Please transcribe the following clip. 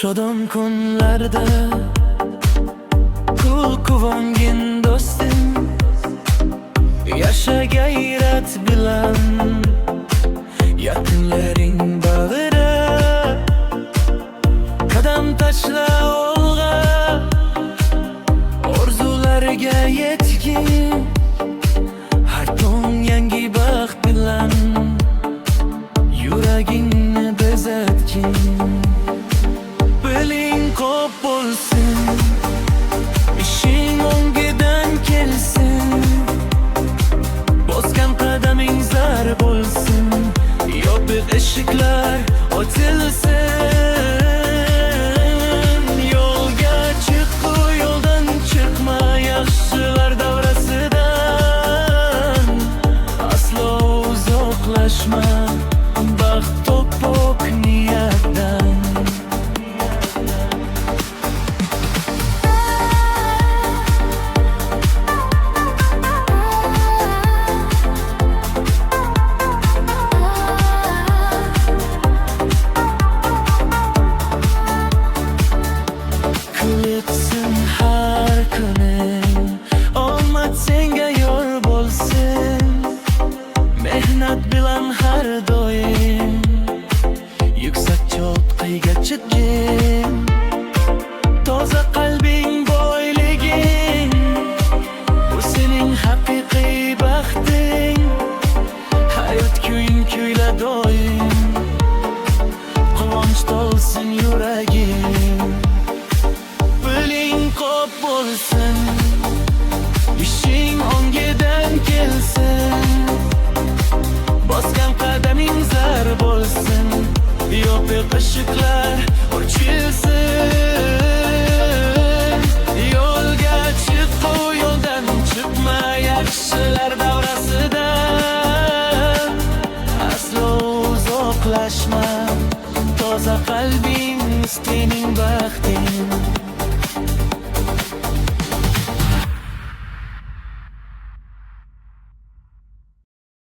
Shodon kunlarda kul quvongin do'stim, yasha gayrat bilan yaqinlaring bag'rida. Qadam tashla olg'a, orzularga yetgin, har tong yangi baxt bilan yuragingni bezatgin. Biling ko'p bo'lsin, ishing o'ngidan kelsin, bosgan qadaming zar bo'lsin, yopiq eshiklar ochilsin. Yo'lga chiq, yo'ldan chiqma, yaxshilar davrasidan aslo uzoqlashma, baxt to'piq niyatdan. Qilibsin har kuning, omad senga yor bo'lsin, mehnat bilan har doim yuksak cho'qqiga chiqgin. Toza qalbing boyliging, bu sening haqiqiy baxting. Hayot kuying kuyla doim, quvonch to'lsin yuraging. Biling ko'p bo'lsin, ishing o'ngidan kelsin, bosgan qadaming zar bo'lsin, yopiq eshiklar ochilsin. Yo'lga chiq, yo'ldan chiqma, yaxshilar davrasidan aslo uzoqlashma, toza qalbing sening baxting.